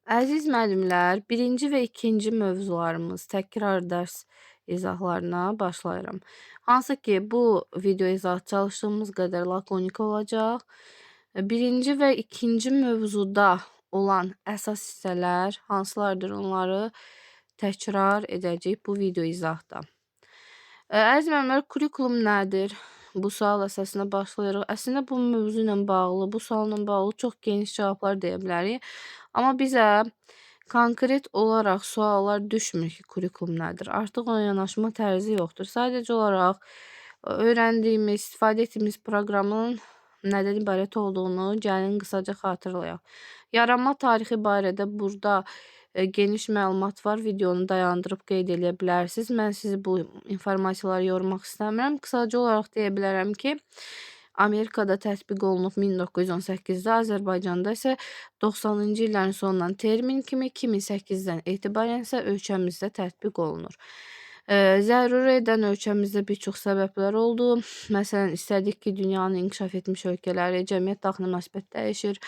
Əziz müəllimlər, birinci və ikinci mövzularımız təkrar dərs izahlarına başlayıram. Hansı ki, bu video izah çalışdığımız qədər lakonik olacaq. Birinci və ikinci mövzuda olan əsas hissələr hansılardır, onları təkrar edəcəyik bu video izahda. Əziz müəllimlər, kurikulum nədir? Bu sual əsasına başlayırıq. Əslində bu mövzu ilə bağlı, bu sualla bağlı çox geniş cavablar deyə bilərik. Amma bizə konkret olaraq suallar düşmür ki, kurikulum nədir? Artıq ona yanaşma tərzi yoxdur. Sadəcə olaraq öyrəndiyimiz, istifadə etdiyimiz proqramın nədən ibarət olduğunu gəlin qısaca xatırlayaq. Yaranma tarixi barədə burada geniş məlumat var. Videonu dayandırıb qeyd edə bilərsiniz. Mən sizi bu informasiyaları yormaq istəmirəm. Qısaca olaraq deyə bilərəm ki, Amerikada tətbiq olunub 1918-də, Azərbaycanda isə 90-cı illərin sonundan termin kimi 2008-dən etibarən isə ölkəmizdə tətbiq olunur. Zəruri edən ölkəmizdə bir çox səbəblər oldu. Məsələn, istədik ki, dünyanın inkişaf etmiş ölkələri, cəmiyyət daxili münasibət dəyişir.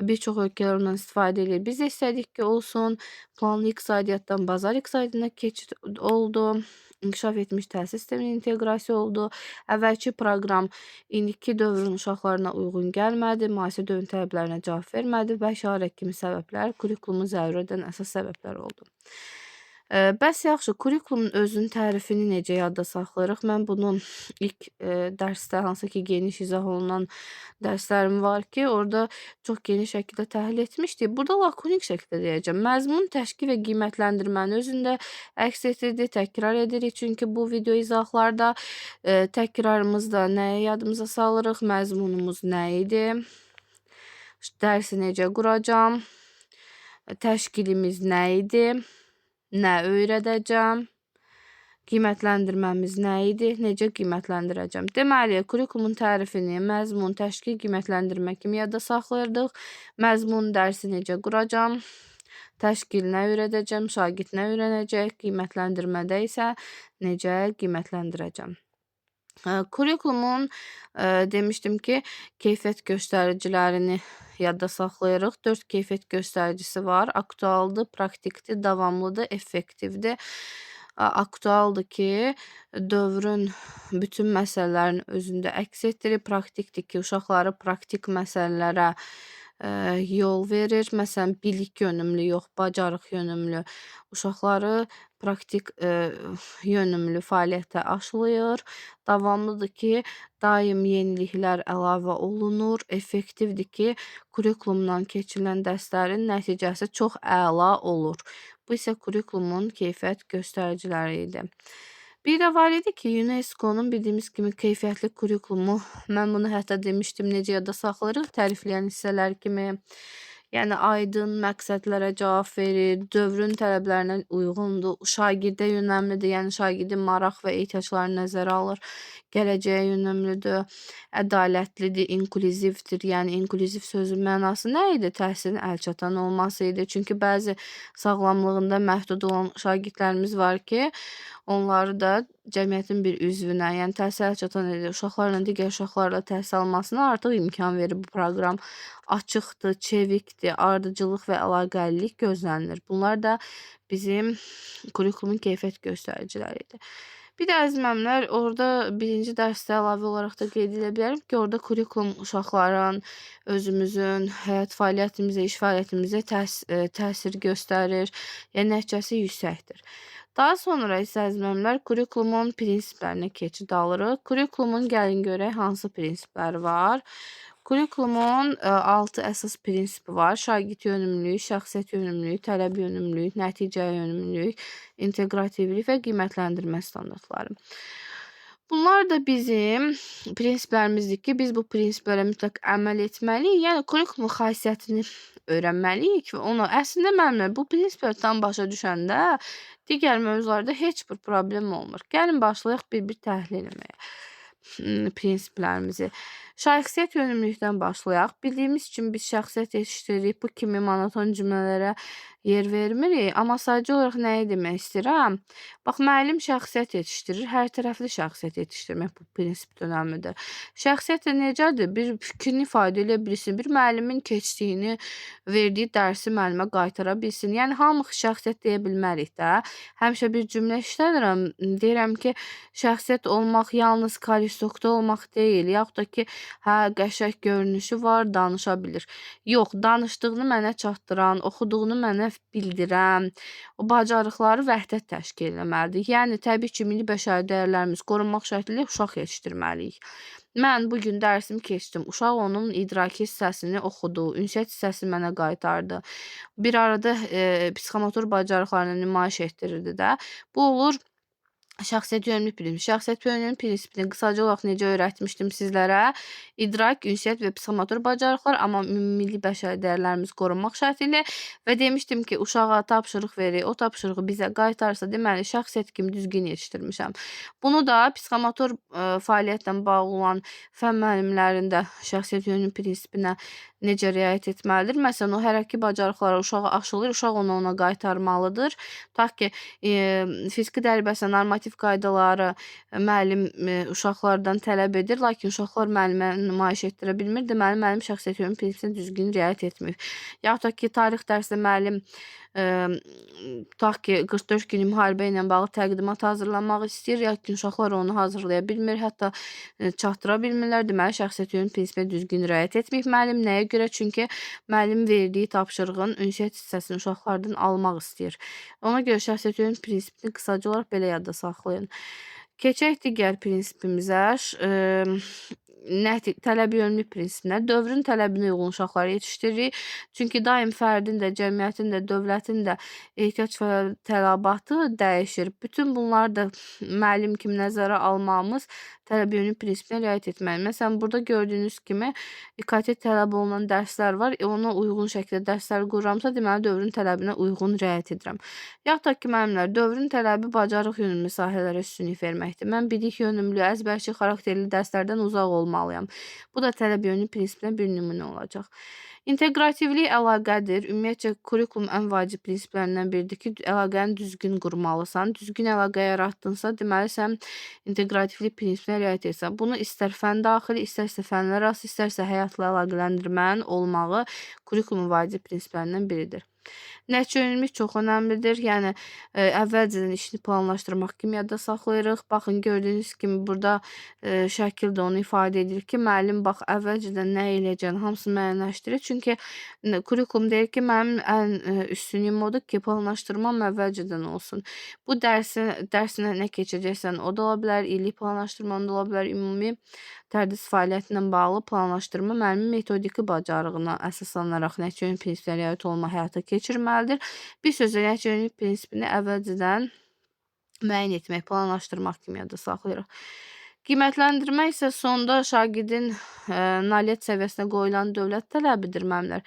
Bir çox ölkələr ondan istifadə edir. Biz də istədik ki, olsun. Planlı iqtisadiyyatdan bazar iqtisadiyyatına keçid oldu. İnkişaf etmiş təhsil sisteminin inteqrasiya oldu. Əvvəlki proqram indiki dövrün uşaqlarına uyğun gəlmədi, müasir dövrün tələblərinə cavab vermədi və işarə kimi səbəblər kurikulumu zəruri edən əsas səbəblər oldu. Bəs yaxşı, kurikulumun özünün tərifini necə yadda saxlayırıq? Mən bunu ilk dərsdə, hansı ki geniş izah olunan dərslərim var ki, orada çox geniş şəkildə təhlil etmişdik. Burada lakonik şəkildə deyəcəm. Məzmun, təşkil və qiymətləndirməni özündə əks etdirdi, təkrar edirik. Çünki bu video izahlarda təkrarımızda nəyi yadımıza salırıq, məzmunumuz nə idi, dərsi necə quracam, təşkilimiz nə idi, nə öyrədəcəm, qiymətləndirməmiz nə idi, necə qiymətləndirəcəm. Deməli, kurikulumun tərifini məzmun, təşkil, qiymətləndirmə kimi yadda saxlayırdıq. Məzmun dərsi necə quracam, təşkil nə öyrədəcəm, şagird nə öyrənəcək, qiymətləndirmədə isə necə qiymətləndirəcəm. Kurikulumun demişdim ki, keyfiyyət göstəricilərini yadda saxlayırıq. 4 keyfiyyət göstəricisi var. Aktualdır, praktikdir, davamlıdır, effektivdir. Aktualdır ki, dövrün bütün məsələlərini özündə əks etdirir. Praktikdir ki, uşaqları praktik məsələlərə yol verir. Məsələn, bilik yönümlü yox, bacarıq yönümlü uşaqları praktik yönümlü fəaliyyətə aşlayır. Davamlıdır ki, daim yeniliklər əlavə olunur. Effektivdir ki, kurikulumdan keçirilən dərslərin nəticəsi çox əla olur. Bu isə kurikulumun keyfiyyət göstəriciləri idi. Bir də var idi ki, UNESCO-nun bildiyimiz kimi keyfiyyətli kurikulumu, mən bunu hətta demişdim, necə yadda saxlayırıq, tərifləyən hissələr kimi. Yəni, aydın məqsədlərə cavab verir, dövrün tələblərinə uyğundur, şagirdə yönəmlidir, yəni şagirdin maraq və ehtiyaclarını nəzərə alır, gələcəyə yönəmlidir, ədalətlidir, inklüzivdir. Yəni, inklüziv sözün mənası nə idi? Təhsilin əlçatan olması idi. Çünki bəzi sağlamlığında məhdud olan şagirdlərimiz var ki, onları da cəmiyyətin bir üzvünə, yəni təhsil əlçatan edir. Uşaqlarla digər uşaqlarla təhsil almasına artıq imkan verir bu proqram. Açıqdır, çevikdir, ardıcıllıq və əlaqəlilik gözlənilir. Bunlar da bizim kurikulumun keyfiyyət göstəriciləri idi. Bir də əziz müəllimlər, orada birinci dərsdə əlavə olaraq da qeyd edə bilərəm ki, orada kurikulum uşaqların, özümüzün həyat fəaliyyətimizə, iş fəaliyyətimizə təsir göstərir, yəni nəticəsi yüksəkdir. Daha sonra isə əziz müəllimlər, kurikulumun prinsiplərinə keçid alırıq. Kurikulumun gəlin görək hansı prinsipləri var. Kurikulumun 6 əsas prinsipi var. Şagird yönümlülük, şəxsiyyət yönümlülük, tələb yönümlülük, nəticə yönümlülük, inteqrativlik və qiymətləndirmə standartları. Bunlar da bizim prinsiplərimizdir ki, biz bu prinsiplərə mütləq əməl etməliyik. Yəni, kurikulumun xasiyyətini öyrənməliyik və onu əslində müəllimlər bu prinsipləri tam başa düşəndə digər mövzularda heç bir problem olmur. Gəlin başlayaq bir-bir təhlil etməyə prinsiplərimizi. Şəxsiyyət yönümlülükdən başlayaq. Bildiyimiz kimi biz şəxsiyyət yetişdiririk. Bu kimi monoton cümlələrə yer vermirik. Amma sadəcə olaraq nəyi demək istəyirəm? Bax, müəllim şəxsiyyət yetişdirir. Hər tərəfli şəxsiyyət yetişdirmək bu prinsip önəmlidir. Şəxsiyyət də necədir? Bir fikrini ifadə edə bilsin. Bir müəllimin keçdiyini, verdiyi dərsi müəllimə qaytara bilsin. Yəni hamı şəxsiyyət deyə bilmərik də. Həmişə bir cümlə işlədirəm. Deyirəm ki, şəxsiyyət olmaq yalnız kalistokda olmaq deyil, yaxud da ki, hə, qəşəng görünüşü var, danışa bilir. Yox, danışdığını mənə çatdıran, oxuduğunu mənə bildirən, o bacarıqları vəhdət təşkil etməlidir. Yəni təbii ki, milli bəşəri dəyərlərimiz qorunmaq şərtilə uşaq yetişdirməliyik. Mən bu gün dərsimi keçdim. Uşaq onun idraki hissəsini oxudu, ünsiyyət hissəsini mənə qaytardı. Bir arada psixomotor bacarıqlarını nümayiş etdirirdi də. Bu olur şəxsiyyət yönümlü prinsip. Şəxsiyyət yönümlü prinsipini qısaca olaraq necə öyrətmişdim sizlərə? İdrak, ünsiyyət və psixomotor bacarıqlar, amma milli bəşəri dəyərlərimiz qorunmaq şərti ilə və demişdim ki, uşağa tapşırıq verir, o tapşırığı bizə qaytarsa, deməli şəxsiyyət kimi düzgün yetişdirmişəm. Bunu da psixomotor fəaliyyətlə bağlı olan fən müəllimlərində şəxsiyyət yönümlü prinsipinə necə riayət etməlidir? Məsələn, o hərəki bacarıqları uşağa aşılayır, uşaq onu ona qaytarmalıdır. Tutaq ki, fiziki dərbəsə normativ qaydaları müəllim uşaqlardan tələb edir, lakin uşaqlar müəllimə nümayiş etdirə bilmir. Deməli, müəllim şəxsiyyət yönümlü prinsipindən düzgün riayət etmir. Yaxud da ki, tarix dərsində müəllim tutaq ki, 44 günlük müharibə ilə bağlı təqdimat hazırlamaq istəyir, lakin uşaqlar onu hazırlaya bilmir, hətta çatdıra bilmirlər. Deməli, şəxsiyyət yönümlü prinsipinə düzgün riayət etməyib müəllim. Nəyə görə? Çünki müəllim verdiyi tapşırığın ünsiyyət hissəsini uşaqlardan almaq istəyir. Ona görə şəxsiyyət yönümlü prinsipini qısaca olaraq belə yadda saxlayın. Keçək digər prinsipimizə. Tələb yönümlü prinsipinə. Dövrün tələbinə uyğun uşaqları yetişdiririk. Çünki daim fərdin də, cəmiyyətin də, dövlətin də ehtiyac və tələbatı dəyişir. Bütün bunları da müəllim kimi nəzərə almamız tələb yönümlü prinsipinə riayət etməli. Məsələn, burada gördüyünüz kimi İKT tələb olunan dərslər var. Ona uyğun şəkildə dərslər qururamsa, deməli dövrün tələbinə uyğun riayət edirəm. Yaxud da ki, müəllimlər, dövrün tələbi bacarıq yönümlü sahələrə üstünlük verməkdir. Mən bilik yönümlü, əzbərçi xarakterli dərslərdən uzaq olmalıyam. Bu da tələb yönümlü prinsipinə bir nümunə olacaq. İnteqrativlik əlaqədir. Ümumiyyətcə, kurikulum ən vacib prinsiplərindən biridir ki, əlaqəni düzgün qurmalısan. Düzgün əlaqə yaratdınsa, deməli sən inteqrativlik prinsipinə riayət etsən. Bunu istər fən daxili, istərsə fənlər arası, istərsə həyatla əlaqələndirmənin olmağı kurikulumun vacib prinsiplərindən biridir. Nəticə yönümlülük çox önəmlidir. Yəni əvvəlcədən işini planlaşdırmaq kimi yadda saxlayırıq. Baxın, gördüyünüz kimi burada şəkil də onu ifadə edir ki, müəllim bax əvvəlcədən nə eləyəcəyini hamısını müəyyənləşdirir. Çünki kurikulum deyir ki, mənim ən üstünlüyüm odur ki, planlaşdırmam əvvəlcədən olsun. Bu dərsinə nə keçəcəksən, o da ola bilər, illik planlaşdırman da ola bilər, ümumi tədris fəaliyyətinə bağlı planlaşdırma müəllimin metodiki bacarığına əsaslanaraq nəticə yönümlü prinsiplərə riayət olma həyata keçirməlidir. Bir sözlə nəticə yönümlü prinsipini əvvəlcədən müəyyən etmək, planlaşdırmaq kimi yadda saxlayırıq. Qiymətləndirmə isə sonda şagirdin nailiyyət səviyyəsinə qoyulan dövlət tələbidir müəllimlər.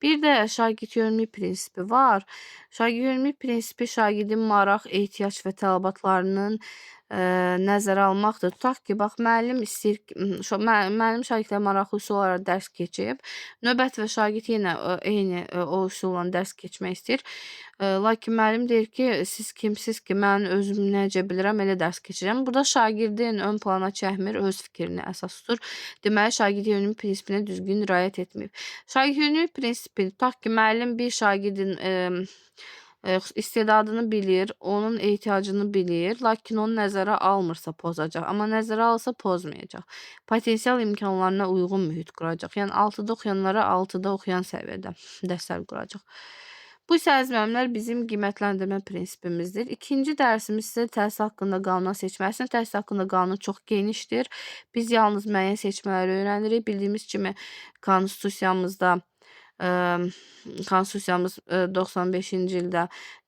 Bir də şagird yönümlü prinsipi var. Şagird yönümlü prinsipi şagirdin maraq, ehtiyac və tələbatlarının nəzərə almaqdır. Tutaq ki, bax, müəllim istəyir, müəllim şagirdlə maraqlı üsul olaraq dərs keçib. Növbət və şagird yenə eyni o üsulla dərs keçmək istəyir. Lakin müəllim deyir ki, siz kimsiz ki, mən özüm necə bilirəm, elə dərs keçirəm. Burada şagirdin ön plana çəkmir, öz fikrini əsas tutur. Deməli, şagird yönümlü prinsipinə düzgün riayət etməyib. Şagird yönümlü prinsipi, tutaq ki, müəllim bir şagirdin istedadını bilir, onun ehtiyacını bilir, lakin onu nəzərə almırsa pozacaq. Amma nəzərə alsa pozmayacaq. Potensial imkanlarına uyğun mühit quracaq. Yəni 6-da oxuyanlara 6-da oxuyan səviyyədə dərslər quracaq. Bu isə əzizlərimlər bizim qiymətləndirmə prinsipimizdir. İkinci dərsimiz isə təhsil haqqında qanun seçməsidir. Təhsil haqqında qanun çox genişdir. Biz yalnız müəyyən seçmələri öyrənirik. Bildiyimiz kimi konstitusiyamızda konstitusiyamız 95-ci ildə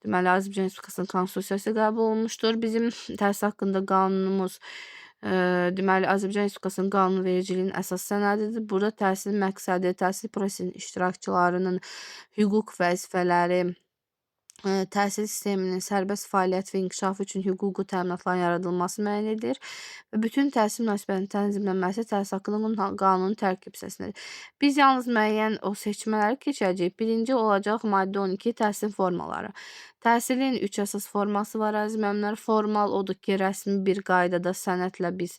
deməli Azərbaycan Respublikasının konstitusiyası qəbul olunmuşdur. Bizim təhsil haqqında qanunumuz deməli Azərbaycan Respublikasının qanunvericiliyinin əsas sənədidir. Burada təhsil məqsədi, təhsil prosesinin iştirakçılarının hüquq vəzifələri, təhsil sisteminin sərbəst fəaliyyət və inkişafı üçün hüquqi təminatların yaradılması müəyyən edir və bütün təhsil münasibətinin tənzimlənməsi təhsil haqqının qanunun tərkib hissəsindədir. Biz yalnız müəyyən o seçmələri keçəcəyik. Birinci olacaq maddə 12 təhsil formaları. Təhsilin 3 əsas forması var əziz müəllimlər. Formal odur ki, rəsmi bir qaydada sənədlə biz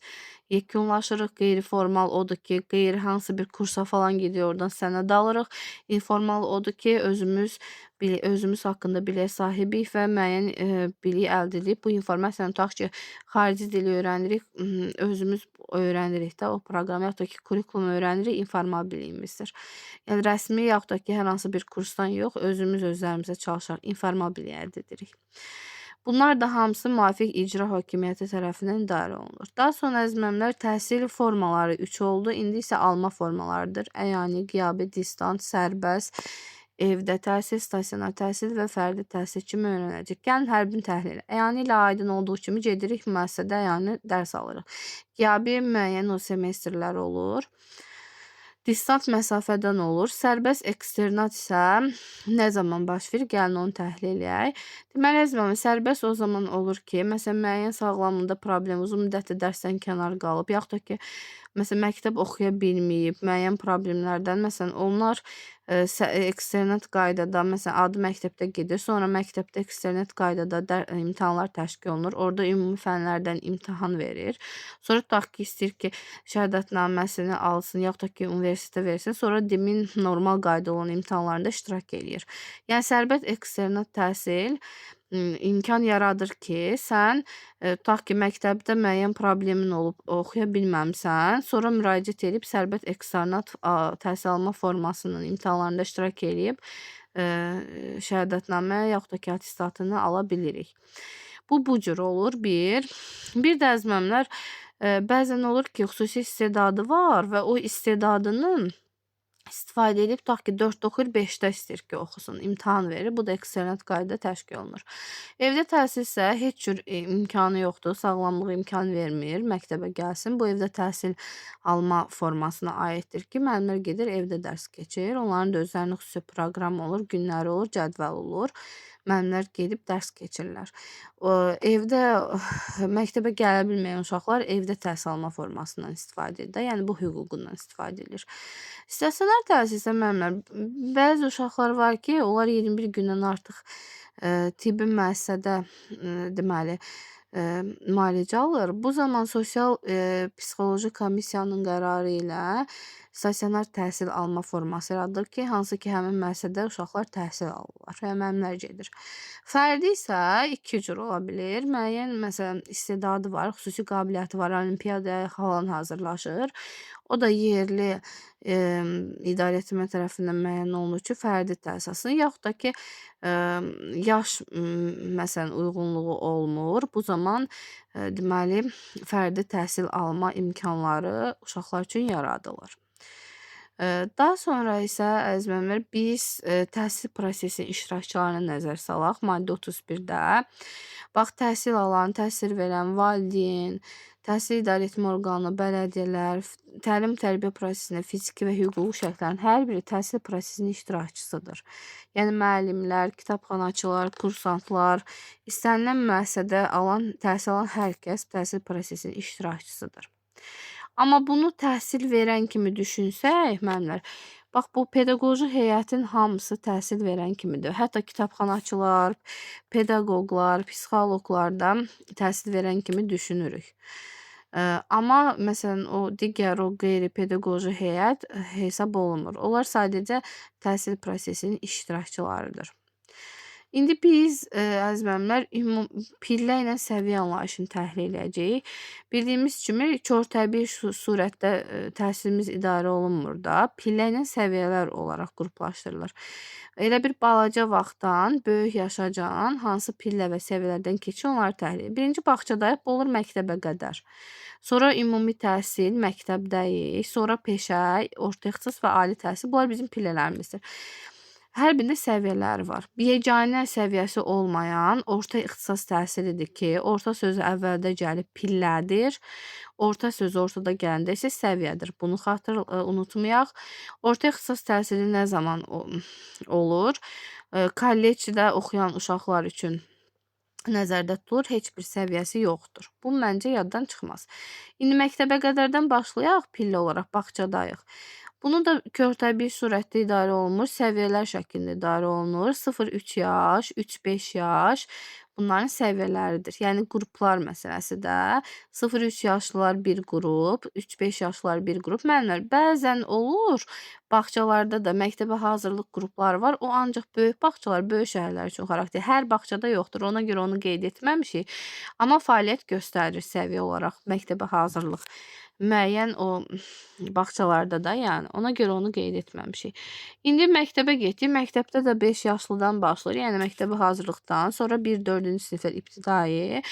yekunlaşırıq. Qeyri-formal odur ki, hansı bir kursa falan gidiyor, oradan sənəd alırıq. İnformal odur ki, özümüz haqqında biliyə sahibiyik və müəyyən bilik əldə edib bu informasiyanı tutaq ki, xarici dili öyrənirik, özümüz öyrənirik də o proqramı, yaxud da ki, kurikulum öyrənirik, informal biliyimizdir. Yəni rəsmi yaxud da ki, hər hansı bir kursdan yox, özümüz özlərimizə çalışaraq informal bilik əldə edirik. Bunlar da hamısı müvafiq icra hakimiyyəti tərəfindən idarə olunur. Daha sonra əziz müəllimlər, təhsil formaları 3 oldu. İndi isə alma formalarıdır. Əyani, qiyabi, distant, sərbəst, evdə təhsil, stasionar təhsil və fərdi təhsil kimi öyrənəcək. Gəlin hər birini təhlil edək. Əyani ilə aydın olduğu kimi gedirik müəssisədə əyani dərs alırıq. Qiyabi müəyyən o semestrlər olur. Distant məsafədən olur. Sərbəst eksternat isə nə zaman baş verir? Gəlin onu təhlil edək. Deməli, sərbəst o zaman olur ki, məsələn, müəyyən sağlamlığında problem, uzun müddətli dərsdən kənar qalıb, yaxud da ki, məsələn, məktəb oxuya bilməyib, müəyyən problemlərdən, məsələn, onlar eksternat qaydada, məsələn, adi məktəbdə gedir, sonra məktəbdə eksternat qaydada imtahanlar təşkil olunur. Orada ümumi fənlərdən imtahan verir. Sonra tutaq ki, istəyir ki, şəhadətnaməsini alsın, yaxud da ki, universitetə versin, sonra demin normal qayda olan imtahanlarında iştirak eləyir. Yəni, sərbəst eksternat təhsil imkan yaradır ki, sən tutaq ki, məktəbdə müəyyən problemin olub, oxuya bilməmsən, sonra müraciət edib sərbəst eksternat təhsil alma formasının imtahanlarında iştirak eləyib şəhadətnamə yaxud da ki, attestatını ala bilirik. Bu cür olur bir. Bir də əziz müəllimlər, bəzən olur ki, xüsusi istedadı var və o istedadının istifadə edib, tutaq ki, 4-də oxuyur, 5-də istəyir ki, oxusun, imtahan verir. Bu da eksternat qaydada təşkil olunur. Evdə təhsil isə heç cür imkanı yoxdur, sağlamlıq imkan vermir, məktəbə gəlsin. Bu evdə təhsil alma formasına aiddir ki, müəllimlər gedir, evdə dərs keçir. Onların da özlərinin xüsusi proqramı olur, günləri olur, cədvəl olur. Müəllimlər gedib dərs keçirlər. Evdə məktəbə gələ bilməyən uşaqlar evdə təhsil alma formasından istifadə edir. Yəni, bu hüququndan istifadə edilir. Stasionar təhsil isə müəllimlər, bəzi uşaqlar var ki, onlar 21 gündən artıq tibbi müəssisədə deməli, müalicə alır. Bu zaman sosial psixoloji komissiyanın qərarı ilə stasionar təhsil alma forması yaradılır ki, hansı ki, həmin müəssisədə uşaqlar təhsil alırlar və müəllimlər gedir. Fərdi isə 2 cür ola bilir. Müəyyən, məsələn, istedadı var, xüsusi qabiliyyəti var, olimpiyadaya falan hazırlaşır. O da yerli idarəetmə tərəfindən müəyyən olunur ki, fərdi təhsil alsın. Yaxud da ki, yaş məsələn uyğunluğu olmur. Bu zaman deməli, fərdi təhsil alma imkanları uşaqlar üçün yaradılır. Daha sonra isə əziz müəllimlər, biz təhsil prosesi iştirakçılarına nəzər salaq. Maddə 31-də. Bax, təhsil alan, təhsil verən valideyn, təhsil idarəetmə orqanı, bələdiyyələr, təlim-tərbiyə prosesində fiziki və hüquqi şəxslərin hər biri təhsil prosesinin iştirakçısıdır. Yəni, müəllimlər, kitabxanaçılar, kursantlar, istənilən müəssisədə təhsil alan hər kəs təhsil prosesinin iştirakçısıdır. Amma bunu təhsil verən kimi düşünsək, müəllimlər, bax, bu pedaqoji heyətin hamısı təhsil verən kimidir. Hətta kitabxanaçılar, pedaqoqlar, psixoloqlar da təhsil verən kimi düşünürük. Amma məsələn, o digər o qeyri-pedaqoji heyət hesab olunmur. Onlar sadəcə təhsil prosesinin iştirakçılarıdır. İndi biz əziz müəllimlər, pillə ilə səviyyə anlayışını təhlil edəcəyik. Bildiyimiz kimi, körtəbii surətdə təhsilimiz idarə olunmur da, pillə ilə səviyyələr olaraq qruplaşdırılır. Elə bir balaca vaxtdan böyük yaşacan hansı pillə və səviyyələrdən keçir, onları təhlil edir. Birinci bağçadayıq, bu olur məktəbə qədər. Sonra ümumi təhsil, məktəbdəyik, sonra peşə, orta ixtisas və ali təhsil. Bunlar bizim pillələrimizdir. Hər birində səviyyələri var. Yeganə səviyyəsi olmayan orta ixtisas təhsilidir ki, orta sözü əvvəldə gəlib pillədir. Orta sözü ortada gələndə isə səviyyədir. Bunu unutmayaq. Orta ixtisas təhsili nə zaman olur? kollecdə oxuyan uşaqlar üçün nəzərdə tutulur, heç bir səviyyəsi yoxdur. Bu məncə yaddan çıxmaz. İndi məktəbə qədərdən başlayaq, pillə olaraq bağçadayıq. Bunu da körtəbii surətdə idarə olunur, səviyyələr şəklində idarə olunur. 0-3 yaş, 3-5 yaş bunların səviyyələridir. Yəni qruplar məsələsi də 0-3 yaşlılar bir qrup, 3-5 yaşlılar bir qrup. Müəllimlər, bəzən olur, bağçalarda da məktəbə hazırlıq qrupları var. O ancaq böyük bağçalar, böyük şəhərlər üçün xarakter. Hər bağçada yoxdur. Ona görə onu qeyd etməmişik. Amma fəaliyyət göstərir səviyyə olaraq məktəbə hazırlıq. Müəyyən o bağçalarda da, yəni ona görə onu qeyd etməmişik. İndi məktəbə getdik. Məktəbdə də 5 yaşlıdan başlayır. Yəni məktəbə hazırlıqdan, sonra 1-4-cü siniflər ibtidai,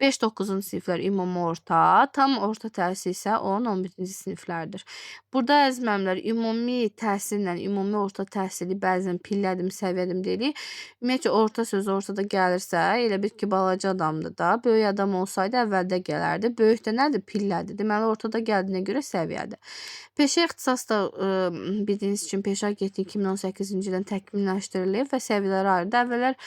5-9-cu siniflər ümumi orta, tam orta təhsil isə 10-11-ci siniflərdir. Burada əziz müəllimlər, ümumi təhsillə ümumi orta təhsili bəzən pillədim, səviyyədim deyirik. Ümumiyyətcə orta sözü ortada gəlirsə, elə bil ki, balaca adamdır da. Böyük adam olsaydı əvvəldə gələrdi. Böyük də nədir? Pillədir. Deməli ortada gəldiyinə görə səviyyədir. Peşə ixtisas da bildiyiniz kimi peşə agentliyi 2018-ci ildən təkmilləşdirilib və səviyyələrə ayrıldı. Əvvəllər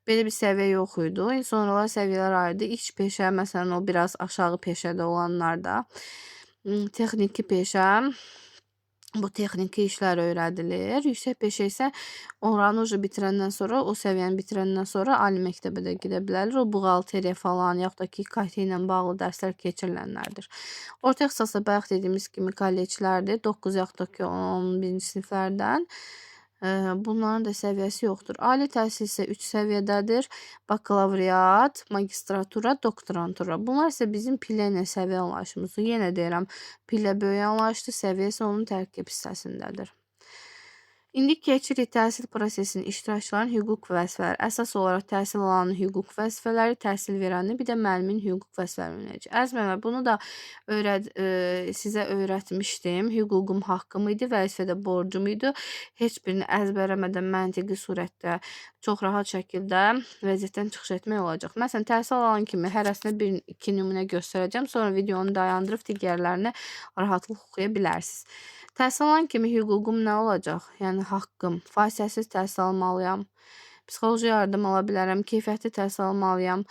belə bir səviyyə yox idi. Sonralar səviyyələr ayrıldı. İlk peşə, məsələn, o biraz aşağı peşədə olanlar da texniki peşə, bu texniki işlər öyrədilir. Yüksək peşə isə oranı bitirəndən sonra, o səviyyəni bitirəndən sonra ali məktəbə də gedə bilərlər. O buğalteriya falan, yaxud da ki, KT ilə bağlı dərslər keçirilənlərdir. Orta ixtisasda bayaq dediyimiz kimi kolleclərdir. 9 yaxud da ki, 11-ci siniflərdən. Bunların da səviyyəsi yoxdur. Ali təhsil isə 3 səviyyədədir. Bakalavriat, magistratura, doktorantura. Bunlar isə bizim pillə ilə səviyyə anlayışımızdır. Yenə deyirəm, pillə böyük anlayışdır, səviyyə isə onun tərkib hissəsindədir. İndi keçirik təhsil prosesinin iştirakçıların hüquq vəzifələri. Əsas olaraq təhsil alanın hüquq vəzifələri, təhsil verənin, bir də müəllimin hüquq vəzifələri öyrənəcək. Əziz müəllimlər, bunu da sizə öyrətmişdim. Hüququm, haqqım idi, vəzifədə borcum idi. Heç birini əzbərləmədən məntiqi surətdə çox rahat şəkildə vəziyyətdən çıxış etmək olacaq. Məsələn, təhsil alan kimi hərəsinə 1-2 nümunə göstərəcəm. Sonra videonu dayandırıb digərlərini rahatlıq oxuya bilərsiniz. Təhsil alan kimi hüququm nə olacaq? Yəni haqqım, fasiləsiz təhsil almalıyam, psixoloji yardım ala bilərəm, keyfiyyətli təhsil almalıyam,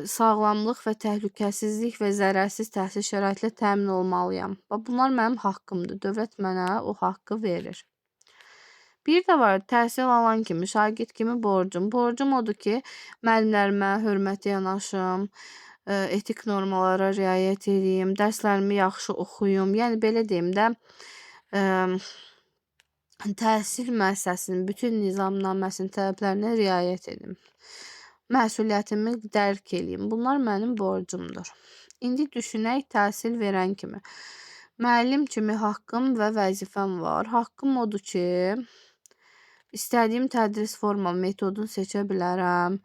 sağlamlıq və təhlükəsizlik və zərərsiz təhsil şəraitlə təmin olmalıyam. Bunlar mənim haqqımdır. Dövlət mənə o haqqı verir. Bir də var, təhsil alan kimi, şagird kimi borcum. Borcum odur ki, müəllimlərimə hörmətli yanaşım, etik normalara riayət edeyim, dərslərimi yaxşı oxuyum. Yəni belə deyim də, təhsil müəssisəsinin bütün nizamnaməsinin tələblərinə riayət edim. Məsuliyyətimi dərk edeyim. Bunlar mənim borcumdur. İndi düşünək təhsil verən kimi. Müəllim kimi haqqım və vəzifəm var. Haqqım odur ki, istədiyim tədris forma metodunu seçə bilərəm.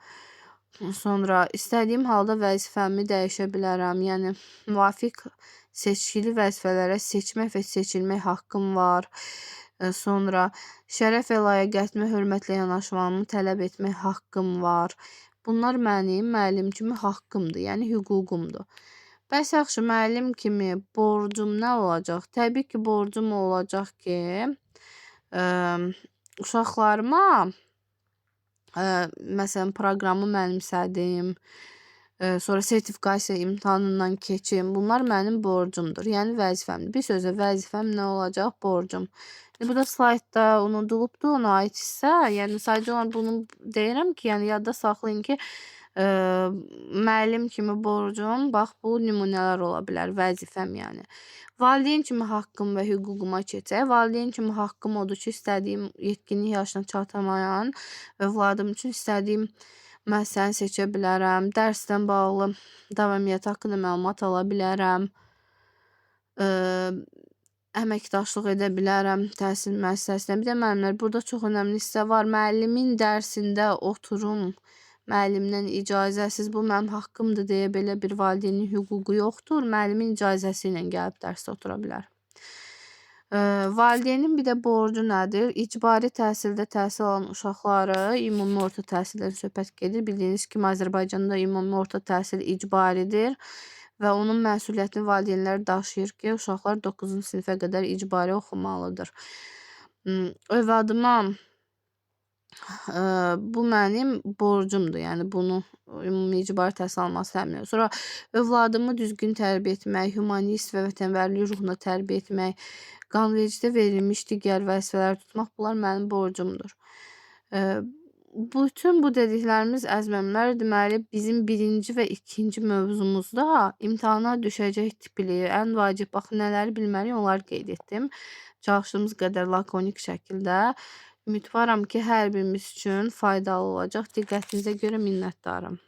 Sonra istədiyim halda vəzifəmi dəyişə bilərəm. Yəni müvafiq seçkili vəzifələrə seçmək və seçilmək haqqım var. Sonra şərəf və layiqətimə hörmətlə yanaşmamı tələb etmək haqqım var. Bunlar mənim müəllim kimi haqqımdır, yəni hüququmdur. Bəs yaxşı, müəllim kimi borcum nə olacaq? Təbii ki, borcum olacaq ki, uşaqlarıma məsələn proqramı mənimsədim, sonra sertifikasiya imtahanından keçim. Bunlar mənim borcumdur, yəni vəzifəmdir. Bir sözlə vəzifəm nə olacaq? Borcum. Bu da slaytda unudulubdur, ona aid hissə. Yəni sadəcə olaraq bunu deyirəm ki, yəni yadda saxlayın ki, müəllim kimi borcum, bax bu nümunələr ola bilər, vəzifəm yəni. Valideyn kimi haqqım və hüququma keçək. Valideyn kimi haqqım odur ki, istədiyim yetkinlik yaşına çatamayan övladım üçün istədiyim müəssisəni seçə bilərəm. Dərsdən bağlı davamiyyət haqqında məlumat ala bilərəm. Əməkdaşlıq edə bilərəm təhsil müəssisəsinə. Bir də müəllimlər, burada çox önəmli hissə var. Müəllimin dərsində oturum, müəllimdən icazəsiz, bu mənim haqqımdır deyə belə bir valideynin hüququ yoxdur. Müəllimin icazəsi ilə gəlib dərsdə otura bilər. Valideynin bir də borcu nədir? İcbari təhsildə təhsil alan uşaqları ümumi orta təhsildən söhbət gedir. Bildiyiniz kimi Azərbaycanda ümumi orta təhsil icbaridir və onun məsuliyyətini valideynlər daşıyır ki, uşaqlar 9-cu sinifə qədər icbari oxumalıdır. Övladıma Bu mənim borcumdur. Yəni bunu icbari təhsil almaq istəmirəm. Sonra övladımı düzgün tərbiyə etmək, humanist və vətənpərvərlik ruhunda tərbiyə etmək, qanvericidə verilmiş digər vəzifələri tutmaq bunlar mənim borcumdur. Bütün bu dediklərimiz əzməmlər deməli bizim 1-ci və 2-ci mövzumuzda imtahana düşəcək tipli ən vacib baxın nələri bilməliyik onları qeyd etdim. Çalışdığımız qədər lakonik şəkildə. Ümidvaram ki, hər birimiz üçün faydalı olacaq. Diqqətinizə görə minnətdarım.